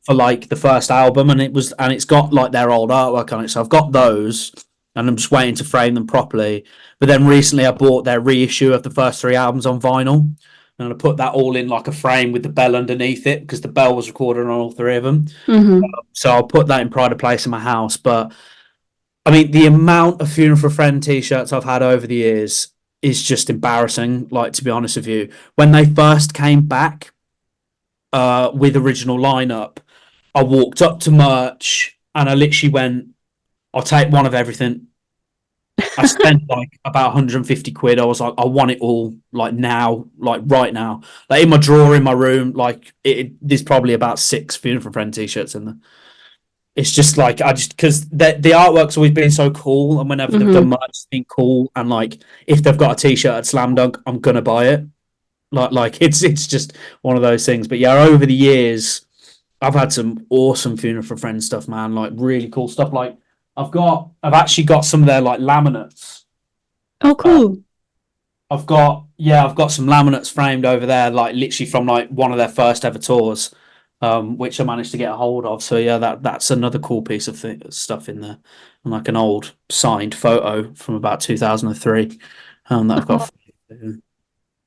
for like the first album, and it's got like their old artwork on it. So I've got those, and I'm just waiting to frame them properly. But then recently I bought their reissue of the first 3 albums on vinyl, and I put that all in like a frame with the bell underneath it, because the bell was recorded on all 3 of them. So I'll put that in pride of place in my house. But I mean, the amount of Funeral for a Friend t-shirts I've had over the years is just embarrassing, like, to be honest with you. When they first came back with original lineup, I walked up to merch and I literally went, I'll take one of everything. I spent like about 150 quid. I was like, I want it all, like now, like right now. Like in my drawer in my room, like there's probably about 6 Funeral for a Friend t-shirts in there. It's just like, because the artwork's always been so cool, and whenever they've done much, it's been cool. And like, if they've got a t-shirt at Slam Dunk, I'm gonna buy it. Like it's just one of those things. But yeah, over the years, I've had some awesome Funeral for a Friend stuff, man. Like really cool stuff. Like I've actually got some of their like laminates. Oh, cool. I've got some laminates framed over there, like literally from like one of their first ever tours. Which I managed to get a hold of. So yeah, that's another cool piece of stuff in there, and like an old signed photo from about 2003 that I've got.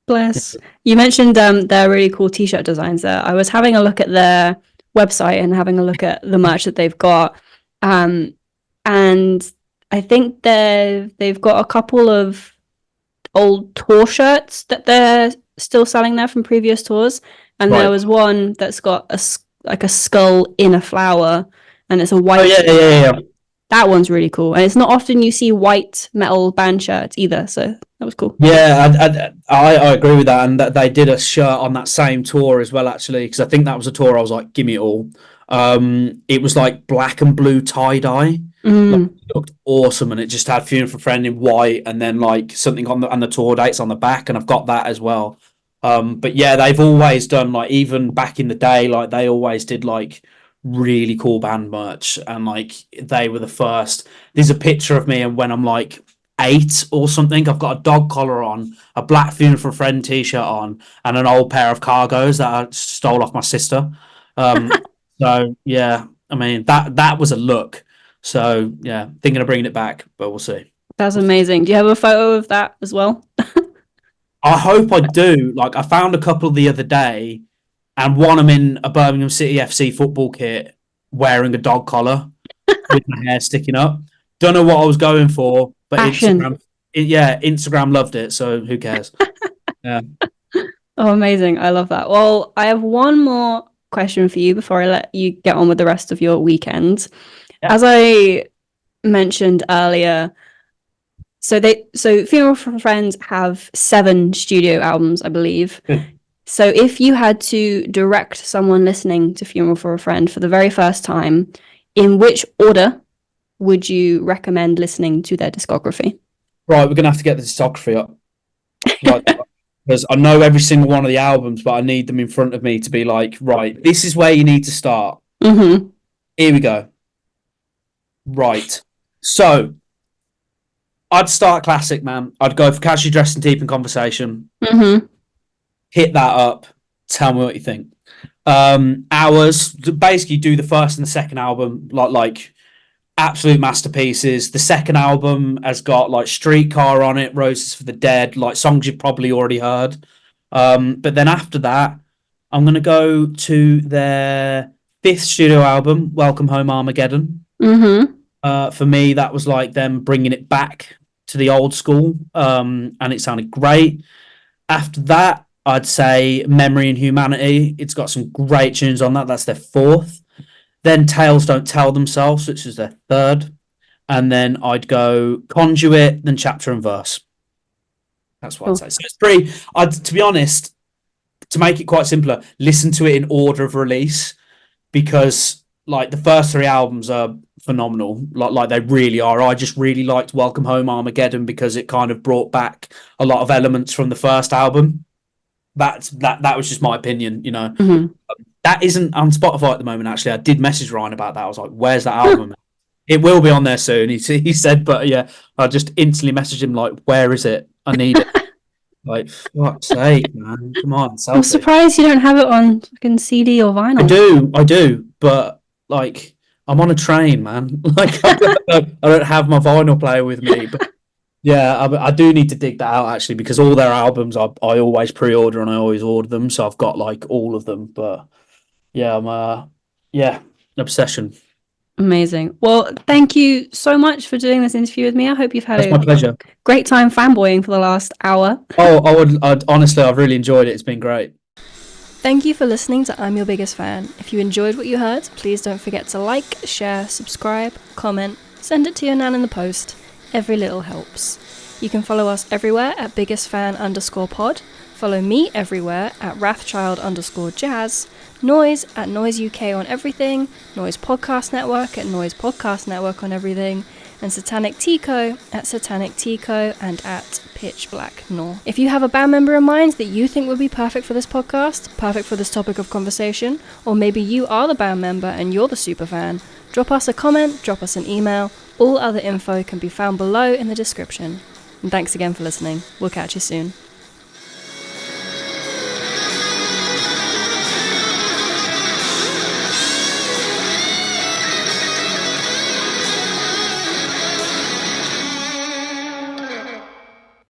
Bless. You mentioned their really cool t-shirt designs there. I was having a look at their website and having a look at the merch that they've got, and I think they've got a couple of old tour shirts that they're still selling there from previous tours. And there was one that's got a skull in a flower, and it's a white. Oh yeah. That one's really cool, and it's not often you see white metal band shirts either. So that was cool. Yeah, I agree with that, and that they did a shirt on that same tour as well, actually, because I think that was a tour I was like, give me it all. It was like black and blue tie dye. Like, it looked awesome, and it just had Funeral for a Friend in white, and then like something on the tour dates on the back, and I've got that as well. But yeah, they've always done, like, even back in the day, like they always did like really cool band merch, and like they were the first. There's a picture of me and when I'm like 8 or something. I've got a dog collar on, a black Funeral for a Friend t-shirt on, and an old pair of cargos that I stole off my sister. So yeah, I mean that was a look. So yeah, thinking of bringing it back, but we'll see. That's amazing. Do you have a photo of that as well? I hope I do. Like, I found a couple the other day, and one I'm in a Birmingham City FC football kit wearing a dog collar with my hair sticking up. Don't know what I was going for, but Instagram loved it, so who cares? Yeah. Oh, amazing. I love that. Well, I have one more question for you before I let you get on with the rest of your weekend. Yeah. As I mentioned earlier, so Funeral for Friends have 7 studio albums, I believe. So if you had to direct someone listening to Funeral for a Friend for the very first time, in which order would you recommend listening to their discography? Right, we're gonna have to get the discography up. Right, because I know every single one of the albums, but I need them in front of me to be like, right, this is where you need to start. Mm-hmm. Here we go. Right. So I'd start classic, man. I'd go for Casually Dressed and Deep in Conversation. Mm-hmm. Hit that up. Tell me what you think. Hours. Basically, do the first and the second album like absolute masterpieces. The second album has got like Streetcar on it, Roses for the Dead, like songs you've probably already heard. But then after that, I'm gonna go to their fifth studio album, Welcome Home Armageddon. Mm-hmm. For me, that was like them bringing it back to the old school, and it sounded great. After that, I'd say Memory and Humanity. It's got some great tunes on that. That's their fourth. Then Tales Don't Tell Themselves, which is their third. And then I'd go Conduit, then Chapter and Verse. That's what I'd say. So it's pretty, to be honest, to make it quite simpler, listen to it in order of release, because like the first three albums are phenomenal. Like they really are. I just really liked Welcome Home Armageddon because it kind of brought back a lot of elements from the first album. That was just my opinion, you know. Mm-hmm. That isn't on Spotify at the moment, actually. I did message Ryan about that. I was like, where's that album? It will be on there soon, he said, but yeah, I just instantly messaged him like, where is it? I need it. Like, fuck's sake, man. Come on, I'm surprised you don't have it on fucking CD or vinyl. I do, but like, I'm on a train, man. Like, I don't have my vinyl player with me, but yeah, I do need to dig that out actually, because all their albums I always pre-order and I always order them, so I've got like all of them. But yeah, I'm an obsession. Amazing. Well, thank you so much for doing this interview with me. I hope you've had That's my pleasure. Great time fanboying for the last hour. I'd honestly, I've really enjoyed it. It's been great. Thank you for listening to I'm Your Biggest Fan. If you enjoyed what you heard, please don't forget to like, share, subscribe, comment, send it to your nan in the post. Every little helps. You can follow us everywhere at biggestfan_pod. Follow me everywhere at Wrathchild_Jazz. Noizze at Noizze UK on everything. Noizze Podcast Network at Noizze Podcast Network on everything. And Satanic Tico at Satanic Tico and at Pitch Black Nor. If you have a band member in mind that you think would be perfect for this podcast, perfect for this topic of conversation, or maybe you are the band member and you're the super fan, drop us a comment, drop us an email. All other info can be found below in the description. And thanks again for listening. We'll catch you soon.